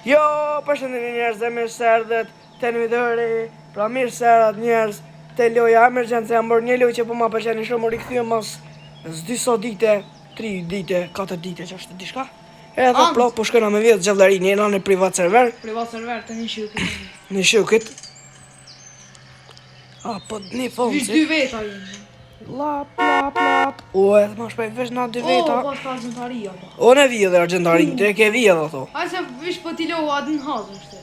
Jo, përshëndetje njerëz, dhe mirë se erdhët te një video re. Pra mirë se erdhët njerëz te loja emergjence. Jam bërë një lojë që po ma pëlqen shumë, rikthyem mas s'di dite, 3 dite, 4 dite që është diçka. Edhe po shkojna me vjetë gjallëri, jena në privat server. Privat server të një shukit. Në shukit. Po një fonci. Vish 2 veta jenë. Lap. O, edhe ma shpej vesh na 2 veta. O, pas ka argjentaria po. O, ne vijë dhe argjentari, te ke vijë dhe ato. Hajde se vish po t'i lohu atë në hazën shte.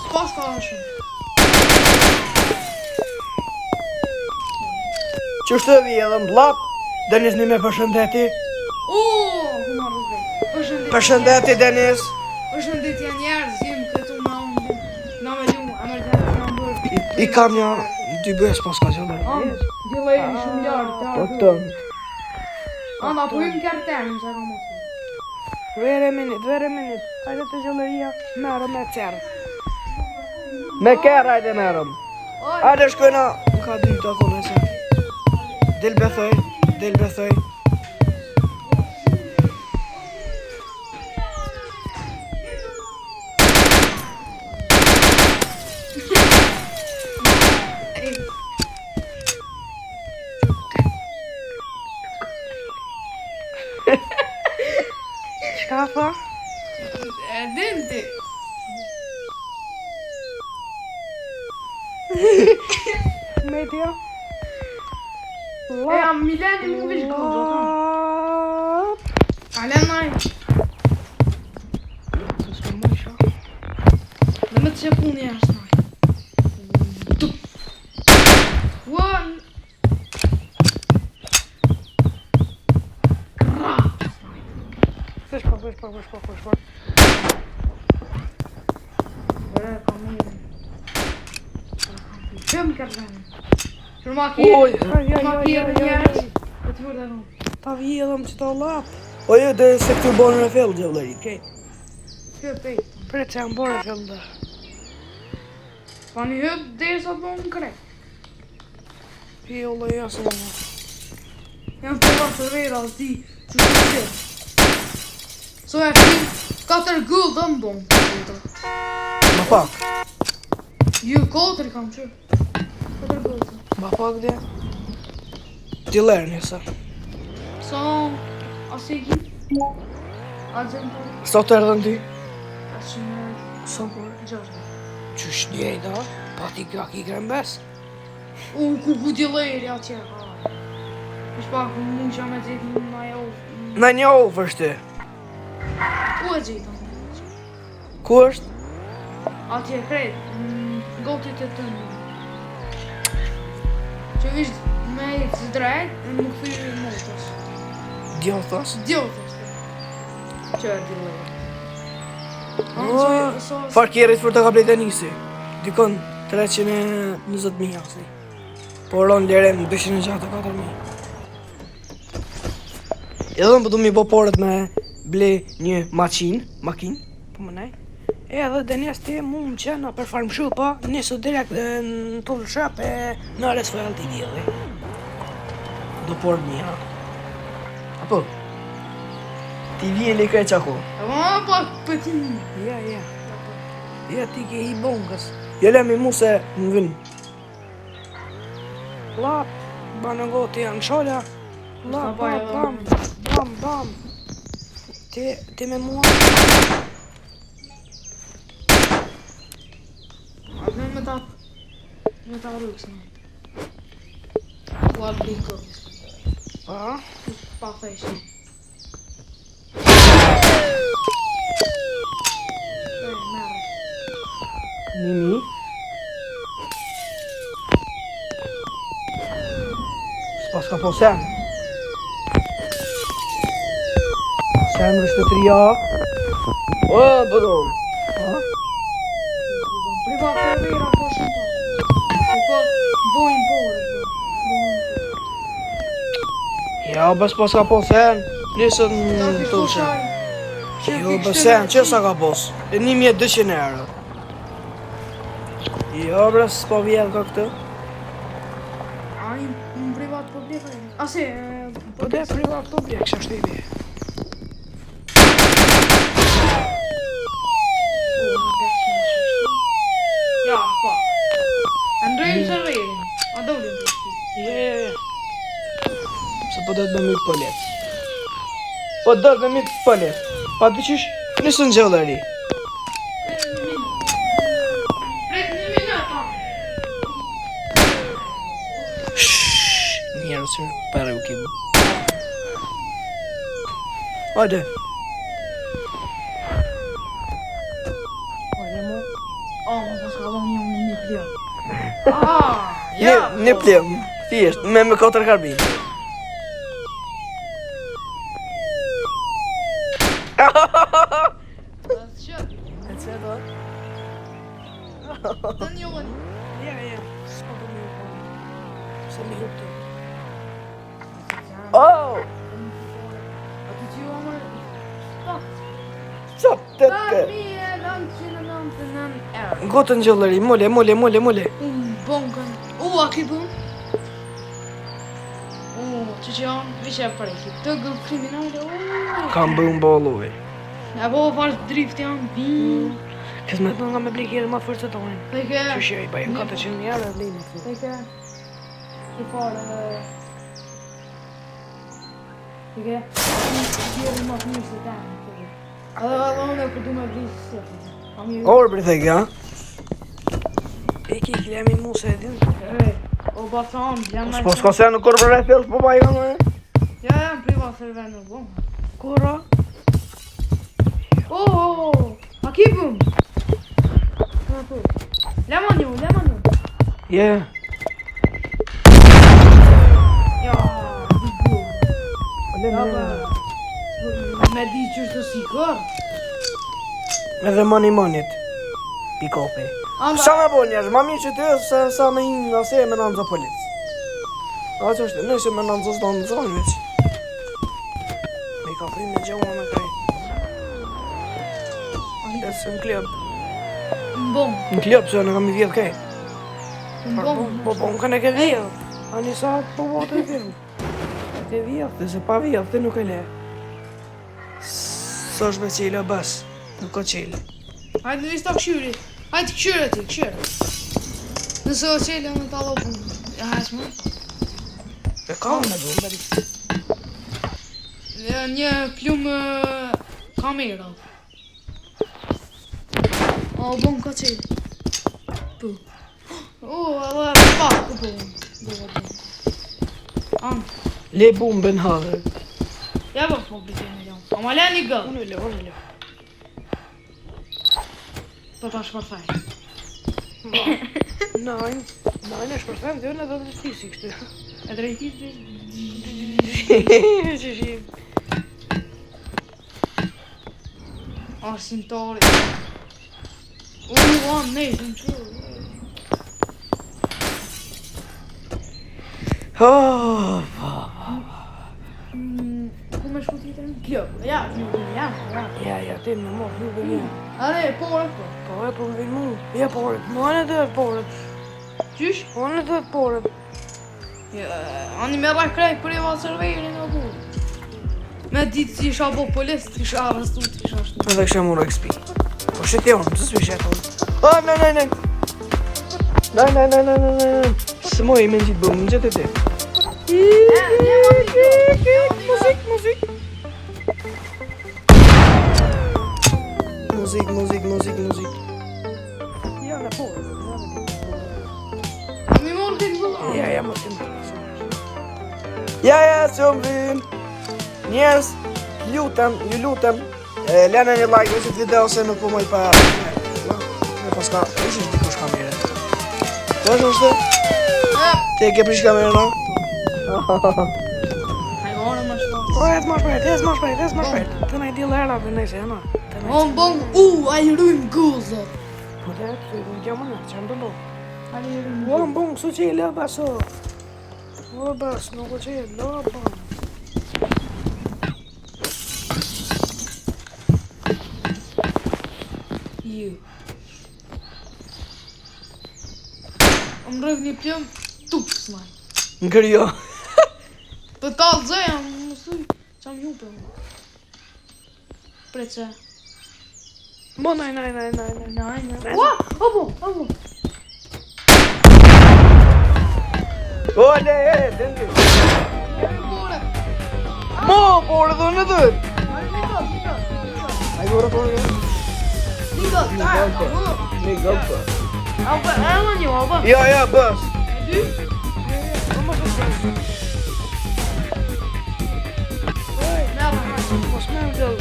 S'pas ka shumë. Qështu vijë edhe m'blap, Denis një me përshëndeti. O, ku marrë rrugë. Përshëndeti Denis. Përshëndetje njerëz, jem këtu na unë. Na me lumë, emergjence na bërë. I kam një 2 bes pas ka gjallëri. Dillej shumë lartë. Po të. Anda, po im kërtenim se ka mos. Vere minit. Hajde të gjallëria, merëm me cerë. Me kërë hajde merëm. Hajde shkojna. Ka 2 të kone se. Del bethoj. Qka fa? E dinti. Media. E jam mileni mu vish gëllë. Alen naj. Në me të që puni është naj. One. Shpa. Qëm kërgjeni. Shurma kjerë njerës. E të vërde në. Ta vjedhëm që ta lap. Oje, dhe se këtu bërë në fellë gjallëri, kej. Kjo pejtë. Pre që jam bërë në fellë dhe. Pa një hëtë dhe sa të në krek. Jo, le jasë në. Jam të vasë rejra, ti që të qërë. So e shtim 4 gull dhe më bomë. Ma pak. Ju 4 kam qërë. 4 gull dhe. Ma pak dhe. Ti lërë njësa. So, asë i ki? Argentar. Sot të erdhën ti? Asë në So për. gjashtë. Qysh njejta? Pa ti krak i krembes? Ku dilejri atje. Ish pak mund që me gjithë në ajo. Në një ofër shti. Ku e gjithë? Ku është? Atje krejt. Gotit e të në. Që vish me i të drejt, më këthyri motës. Djothas? Djotës. Që e dilejri. Farkjerit për të ka plejt e nisi. Dikon 320.000 asni. Por on lirem 264.000. Edhe më du mi bo porët me ble një makin, po më nej. Edhe Denis ti mund që në për farm shupa, nisë direkt në të lëshap e në RSFL TV edhe. Do porët mija. Apo? TV e li krej qako. Pak pëtin. Ja. Ja ti ke i bongës. Jelem i mu se më vin. Lap, banë goti janë sholla. Lap, bam. Ti me mua. Me ta rukës në. U atë biko. Pa fejshë. Nimi. S'pas ka po sen. Sen vështë të 3A. O, bëdom. Privat të vera po shumë pa. Po, bojnë borë. Ja, bës pas ka po sen. Nisën në të ushe. Jo, bës sen, që sa ka pos? E 1.200 euro. Jo, bre, s'po vjetë ka këtë. Ai, në privat po bjeka e. Ase, Po dhe privat po bjek, që është i bje. polet. Po dërë me mitë polet. Pa të qysh, nësë në gjëllëri. Njerë së pare u kimë. Hajde. Hajde mo. Më paska dhëm një plëm. Një plëm, thjesht, me 4 karbin. E që do? Të njën. Ja. S'ka të një po. Se mi hupte. A Oh! të që ju amër... Stop. Qa të të? 999 euro. Gotën gjëllëri, mole. Bonkën. A ki bën? Që janë vishë e përreki. Të grup kriminale. Kam bën bolluve. E po farë drift janë. Kësë me të nga me blikjerë ma fërë të tonin. Teke. Që shë i bajën 400 euro e blimi. Teke. Që farë... Teke. Tjerë ma të mirë se ta. Edhe unë e përdu me blisë së të. Orë për thekë, ja? E ki klemi mu se edhin. O basan, jam Po s'ka se në korë për e fjellës po bajën, e? Ja, jam priva server në bon. Kora? A ki bëm? Lemon ju. Je. Ja, di bëm. Me di që është si kër. Edhe monit. Pikopi. Sa me bo njerë, ma mirë që të se sa me hinë nga se me nëndzë policë. A që është, nëse me nëndzë së nëndzë zonë veç. Me I ka prim me gjema me kaj. E së në klëp. Bom. Në klëp se në kam I vjetë kaj. Bom. Po në kanë e ke vjetë. Ani sa po botë e vjetë. Ke vjetë, dhe se pa vjetë, dhe nuk e le. Së është me qile bas, nuk ka qile. Hajde në vista këshyri. Hajde këshyre ti, këshyre. Nëse o qele në talo punë. Ja, hajtë më. E ka me du, mberi. Një plumë kamera. O, bon ka qele. Po. Edhe pak të po. Anë. Le bumbën hadhe. Ja bë po bëjtë në jam. Ama le një gëllë. Unë le. Po ta shpërthaj. Nine e shpërthajmë dhe unë edhe dhe ti si kështë. E drejtit dhe... Që shim. Arsintori. Anë, nejtë në qërë. Ku me shku tjetër në kjo? Ja, Ti më mos nuk e një. Are, porët po. Po e po vin mu. Ja porët. Më anë edhe porët. Qysh? Po anë edhe porët. Ani me rakrej për e valë serverin në burë. Me ditë si isha bo polis, të isha arrestu, të isha shtu. Edhe kësha muro XP. Po shete unë, pësë s'vi shetë unë. Nej. Së moj i me në qitë bëmë, në gjithë e ti. Muzik. Ja, në porët. Mi morë të të bëllë. Ja, më të më. Ja, së më vim. Njerës, ju lutem. Lene një like në këtë video se nuk po moj pa... Me paska, ishë dikush kamere. Të është? Te ke prish kamerën, a? Hajgore më shpart. Po, jetë ma shpejt. Të na I di lera dhe nejse, jena. On bon, a I rujmë guzë. Po, të në gjamë në, që më të lo. A I rujmë O, më bongë, su që I lë baso. O, bas, nuk o që I lë, bongë. Ju. Më rëgë një pjëm, tup s'maj. Në kërjo. Për talë zëja, më thuj, që më jupe. Prece. Bo, nej. Ua, abo. O, le, dëndi. Bore. Mo, por edhe në dër. Nikad. Ai vora por. Nikad, Nikad po. Ama një, ama. Ja, bës. Dy? Mos më vëll.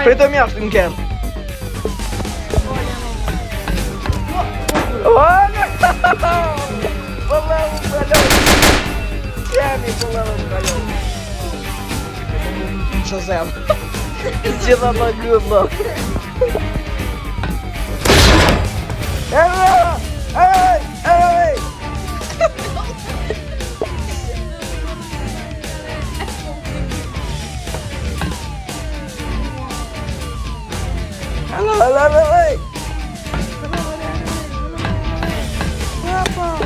Pritë më jashtë në kem. Valla, jemi valla. Shazam. Gjitha më gëllë. Ej! Hey!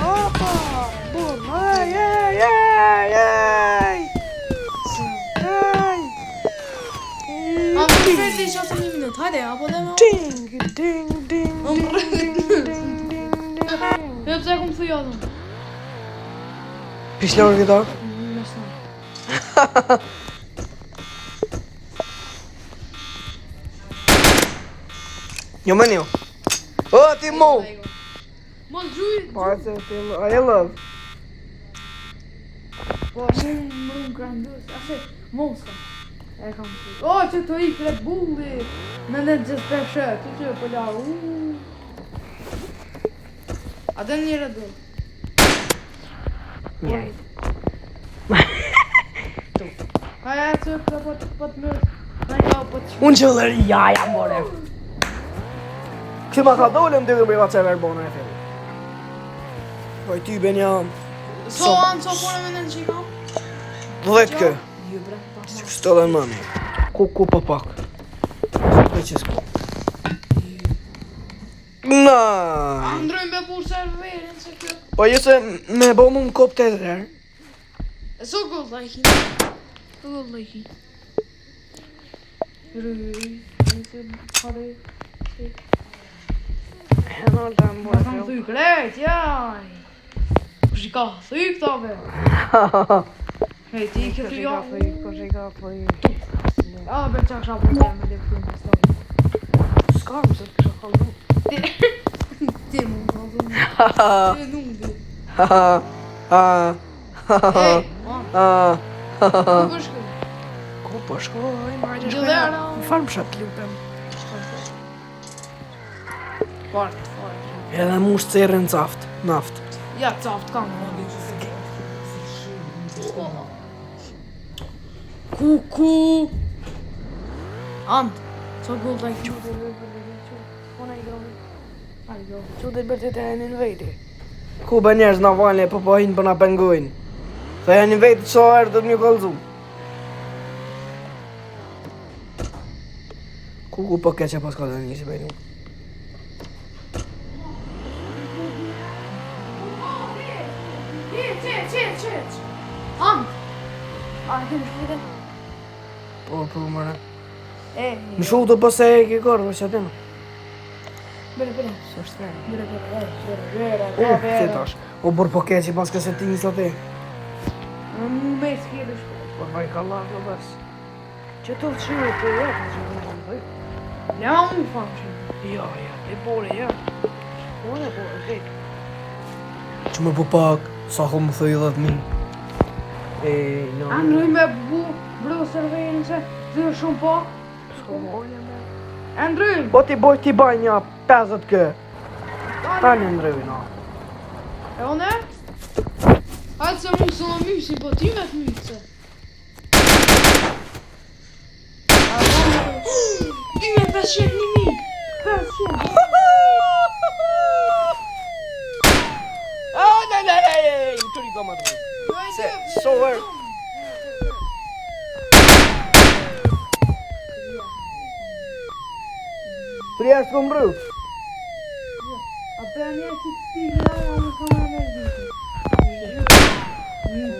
Opa! Boom! Di që një minut, hajde, apo dhe me Ding. Dhe pse kom thuj atëm? Pishlorë këto? Jo më një. O, ti mo! Mos gjuj. Pa, se ti I love. Po, më grandus, ashe, moska. E kam thuj. O, që të ik Red Bulli. Me në gjithë të shë, të që për la, A dhe një Red Bull? Njajt. Haja që të pot mërë. Në ka pot shë. Unë që lërë jaja, more. Këtë ma ka dollëm të gërë bëjva që verbona e fillit. Po i ty ben jam. So pone me në në qika? 10 kë. Jo bre, pa. Kështë dhe në mami. Ku pa pak. Dhe që s'ko. Na. Androjnë be pur serverin se kjo. Po ju se me bo mu më kop të edhe. E so gold lajki. Gold lajki. Nëse pare. E në të më Ma kam thuj krejt, jaj. Kush i ka thuj këta be? Hej, ti ke thuj ja. A, be qa kësha për të me leptu në stoj. Ska më se të kësha kallu. Ti më në kallu. Ti nundi. Hej, ku është kjo? Ku po shkoj, majtë Gjëllera. Më farë më shatë lutem. Fart. Edhe mu shcerën caft, naft. Ja, caft kam. Kuku. Ant. So gold like you. Që dhe bërë të të janë në vejti? Ku bë njerëz në valë e po hinë për në pengojnë? Dhe janë në vejti që erë dhe të një kalzu. Ku po keqe pas ka dhe njësi bejnë? Qet. Ant. A, kemë shkujte? Po, mëre. E. Më shu të pëse e ke kërë, që atë në? Bere. Së është të Bere. Se tash, o bërë po keqe pas këse ti njësë atë. Mu me s'kjede shkujte. Po vaj ka lakë bës. Që të qërë të jetë, që në më bëjë? Ja, mu fanë që. Ja, e bore, ja. Bore, vetë. Që më po pak, sa ko më thëj 10.000. Androj me bu, bro serverin se dhe shumë po. Androj! Po ti boj ti baj një 50 kë. Tani ndrëvi na. E one? Hajtë se mu së në mysi, po ti me të myse. 2.500.000. 500. Nej, inte riktigt om att så är Priest kom rrug. A për një që të stigë da, a më kam në mërgjit.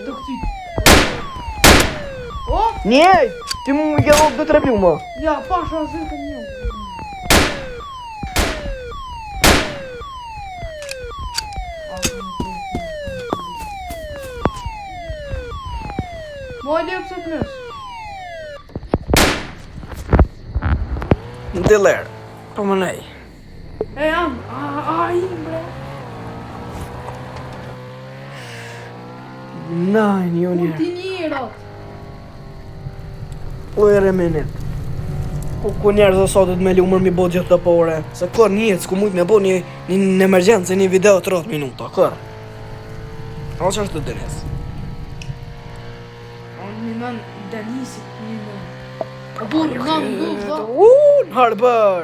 Të këty. O? Nej, ti më më gjellop dhe trebi më. Ja, pasha zëtë një. Moj dhe pëse të nësë. Dealer. Po më nej. E jam, ai bre. Nine, jo njerë. Kontinierat. Wait a minute. Ku njerë dhe sotit me lumër mi bo gjithë të pore. Se kër njët s'ku mujt me bo një emergjencë, një video 30 minuta, kër. A që është të Denis? Një nën Denisit, një nën. O bu, në nën, Në Harbër!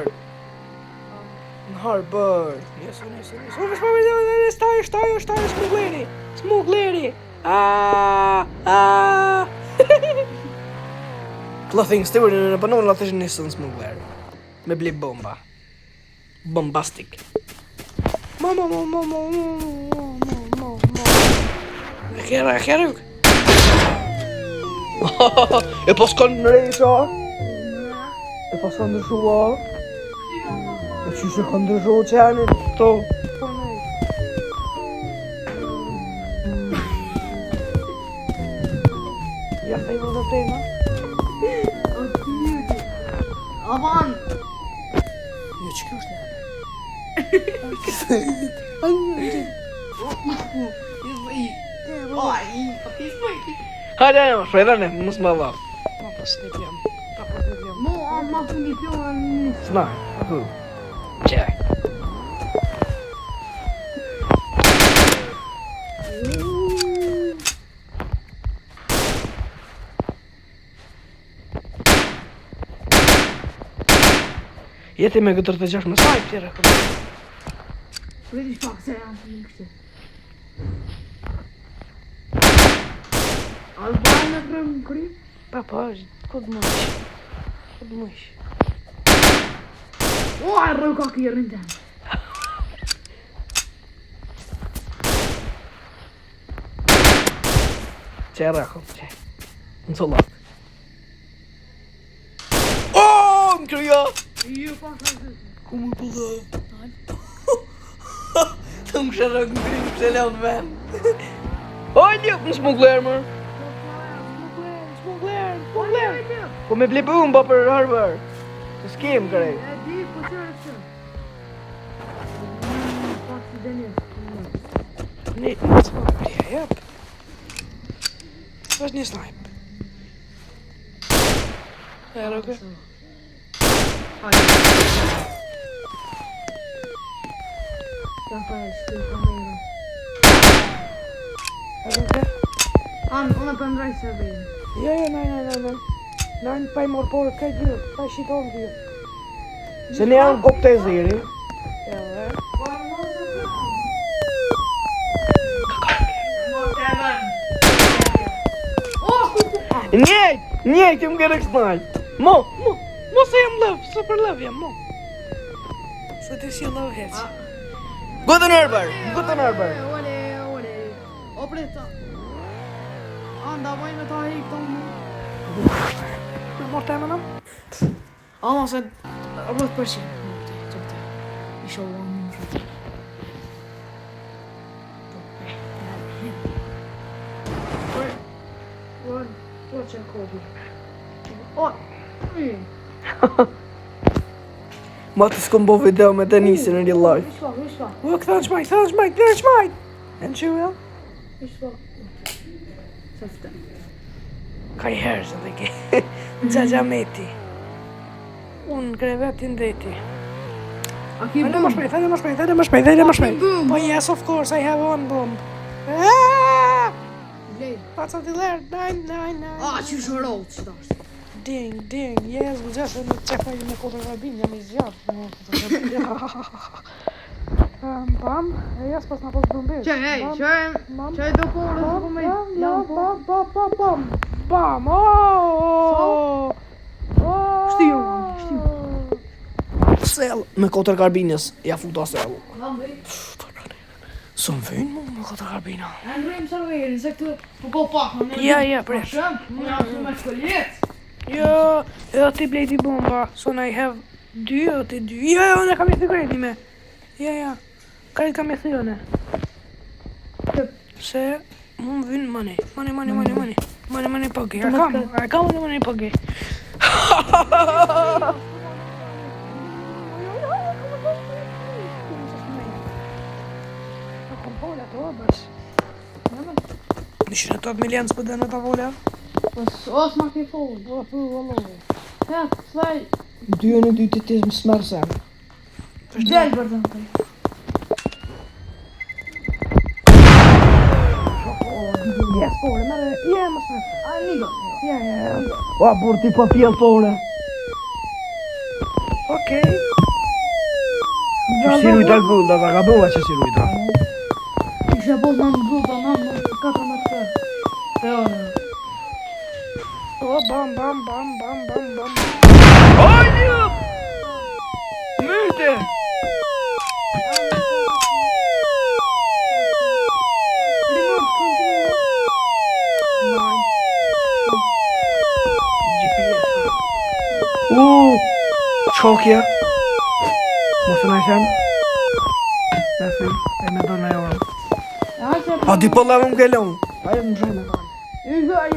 Në Harbër! Njësë. Unë shpa video dhe staj, smugleri! Clothing store në përnohën latë është njësën smugleri. Me bli bomba. Bombastic. Mama. Kjera. E po s'kon në rejsa? E po s'kon ndryshua? E që se ka ndryshua që janë këto? Ja thej më dhe tema? Avan! Jo, që kjo është e? Hajde, shpejtane, mos më dha. Ma pas një pjam. Mo, ma fundi pjona një. Snaj, hu. Qe. Jeti me 46 me snipe tjera këmë. Vedi shpak se janë të një kështë. Albajnë në kërëm në kry? Pa, është, këtë mësh. O, a rëu ka kërë në temë. Qe rakëm, qe. Në solat. Më kryja! Jo, pa shakë. Ku më pëllë? Të më kështë rëgë në kryjë, pëse leo në ven. Oj, ljëp në smugler, mër. Smugler. Po me ble bomba për Harbër. Të s'kem kërrej. E di, po qërë që. Pak si Denis. Një snipe, jep. është një snipe. E rëgë. Unë për ndraj se vejnë. Jo, nej. Nine pa I morë porë, kaj gjyrë, pa I shitonë gjyrë. Se ne janë kopë të ziri. Njejt, jë më kërë kësnaj. Mo se jam lëv, super lëv jam, mo. Se ti si lëv heq. Guten Harbër. Ole. O preta. Anda, vajnë me ta i këto më. Në morë temë në? Ama se rrët përshin. Qëpëte. I shohë më shumë. Po që kobi. O! Ma të s'kom bo video me Denisin në real life. Vishpa. O, këta në shmajt. E në qyve? Vishpa. Safte. Ka I herë që dhe ke. Gjaja meti. Unë krevetin deti. A ki Hajde bom? më shpejt. Boom. Po yes, of course, I have one bomb. Blej. Paca t'i lerë, nine. A, që shërot që dash. Ding, yes, më gjashtë në qefa I me kodër rabin, jam I zjarë. Bam, e jas pas në pas bëmbesh. Qaj do porë, do po me Bam, ooo! Shtiu. Sel, me kodër karbinës, ja futa sel. Lambi. Së më vynë mu me kodër karbina. E ndrejmë serverin, se këtë po pak. Ja, presh. Unë jam shumë me shkollet. Jo, edhe ti blejti bomba, so I have 2 edhe ti 2. Jo, ne kam I thë kredi me. Ja. Kredi kam I thë jone. Se, mu më vynë money. Money pagi. A kam money pagi. Po, bas. Jamen. 108 miljoner s'po dhe në ta vola? Os ma ke fol. Po, vallo. Ja, slaj. Dy në dy të më smerë sen. Gel për të në. Ja, spore, merë, ja, më smerë sen. A, një go. Ja. Ua, burë ti pa pjellë fore. Okej. Që si rujta gulla, da ka bëva që si rujta. Ishe bot në gulla, në 14 kërë. Te orë. O, bam. Ojë! Myte! Qokja. Mos të najshem. Nësi, e me do në e orë. A di pëlla më ke lënë. Hajde më shumë e kanë.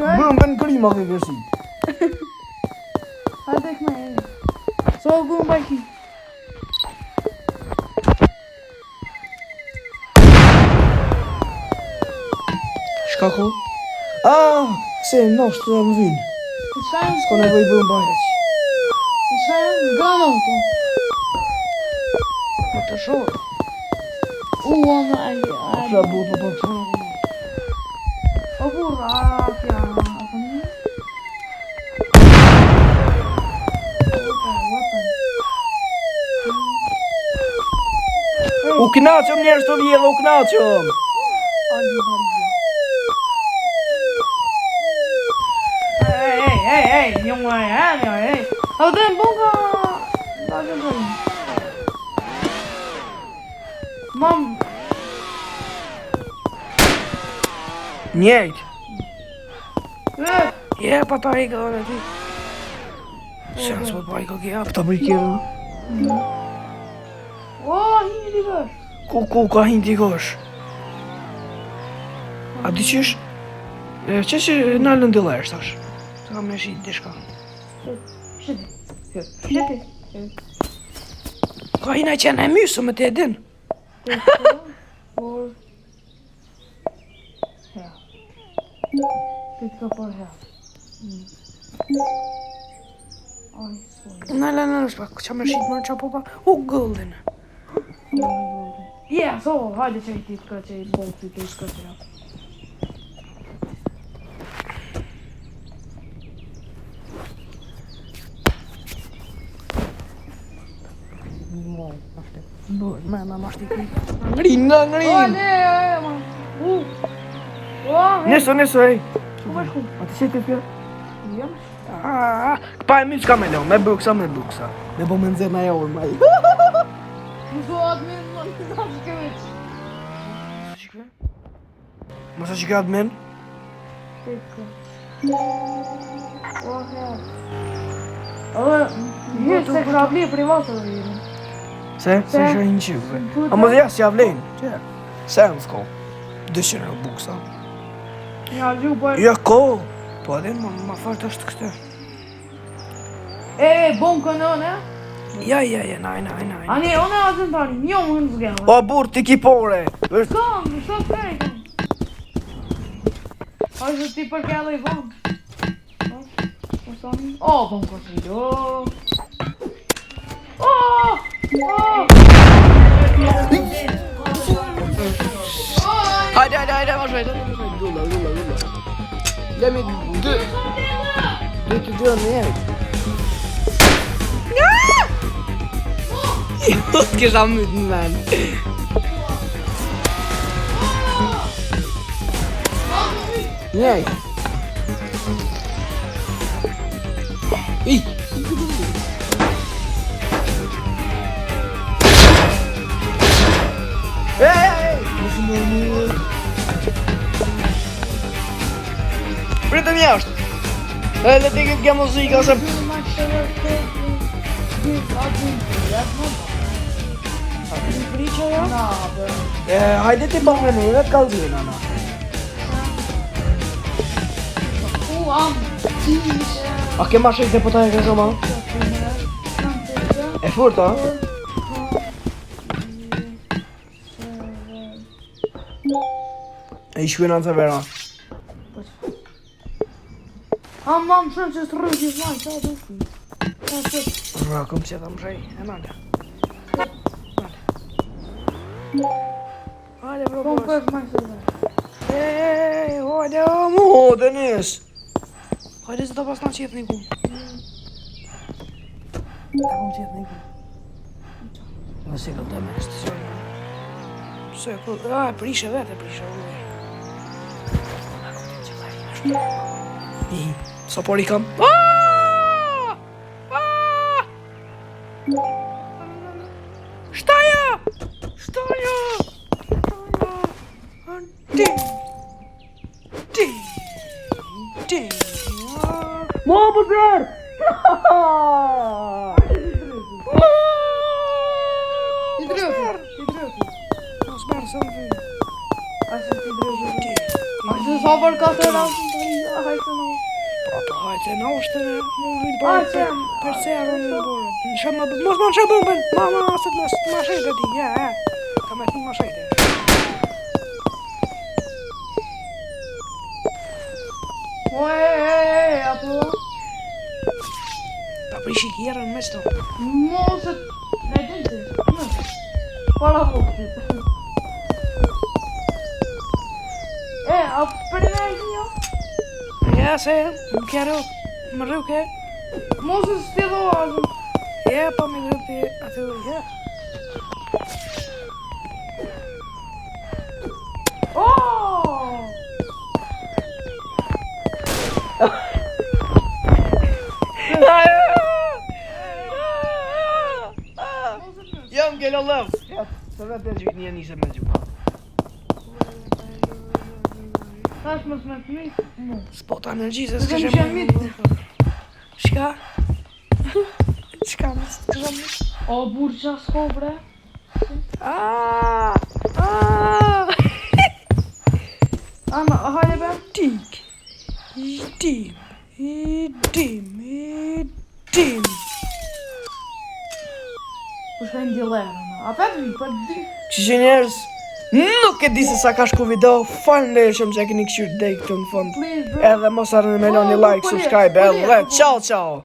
Bërëm të në krima ke kërësit. Hajde këme e. So gëmë bajki. Shka ko? Se noshtë të më vinë. S'ko nevoj bërëm bajheq. Gano to. Më të shorë. Ona ai. Qa burë për të O burra, kja. U knaqëm njerës të vjellë, u knaqëm. Hey, jongen, hey. Oh, den bonga. Mam. Njejt. Je, pa ta i ka dhe ti. Se nësë po pa i ka kja, pëta për i kjerë. Oh, hinë t'i kësh. Ku, ka hinë t'i kësh. A di qysh? Që që në lëndila e shtash? Se kam me shqitë dishka. Shiti. Ka hinë a qenë e mysë, më të edin. Por. Her. Dit ka por her. Aj, sorry. Në është pa, që me shqitë më në qa po pa. U gëllin. Ja, so, hajde që i ti t'ka që i bol t'i t'ka që ja. Bërë, me ma shti kuj. Ngrin. Man. Neso, ej. Ku bash ku? A të qëtë të pjë? Jam. Pa e mi qka me lo, me buksa. Me bo me nëzirë na e orë, maj. Muso admin, man, t'ka shkëveç. Mos e qika admin? Tika. Oh, her. Hirë se kësha bli privatë dhe hirë. Se isha hinë qyve. A më dhja si avlejnë? Që? Se në s'ko. 200 euro buksa. Ja, gju për... Ja, ko. Po edhe ma fart është kështë. Bon kënon, Ja, naj. Ani, one atën tani, një më në zgjela. O, burë, ti kipore. Kam, sa fejtë. Ashtë ti për kjallë i vonë. O, bon kënon. Hajde, ma shvejtë. Gulla. Lemi dë të dërë në jajtë. Jo t'kisha mytë në men. Njej. I. Pritëm jashtë. Le t'i këtë muzika se... Hajde ti bëmë në një, t'kallëzina na. A ke ma shejtë po ta e kështë ma? E furta? E i shkuina të vera. Mam shumë që së rrëgjë zlaj, qa do shku. Rëkum që të mshej, e nale. Hajde bro, Kom boss. për maj se dhe. Hajde o mu, Denis. Hajde se të pas na qetë një ku. Ta kom qetë një ku. Në si këtë të mështë, sorry. Se, prishe vete, prishe ujë. Sa por i kam. Shtaja! Shtaja! Ding! Ding! Ding! Mo për I drëti. Mos marë se më vëjë. Ashtë ti drëti. Ashtë sa për ka të rautin të rija, hajtë në. Po, hajte, na është të mu vinë A, bërë qem. për se arë në bërë. Mos ma në shë bëmbën, ma se të ma shëjtë ti, ja. Ka me ti ma shëjtë. Apo? Pa prishi kjerën me qëto. Mosët... Ne dinti. Para vokti. A për në e një? Ja, se, më kjerë, më rruke. Mosët stilo azëm. Ja, pa me rruke, atë, ja. Oh! Jam gëllë lëv. Ja, se vetë e gjyk një njëse me gjyk. Tash mos me të mitë. S'po të energji, se Të s'këshe kemë mitë. Shka? Shka më s'këshe mitë? O, burë qa s'ko bre. Ana, hajde be. Tik. I dim. I dim. I dim. Po shkajnë djelerë, a petë vi, për di. Që njerës, nuk e di se sa ka shku video, falëndershëm që e keni këshyrë dej këtu në fund. Please, bro. Edhe mos harroni me lani like, subscribe, edhe ciao ciao.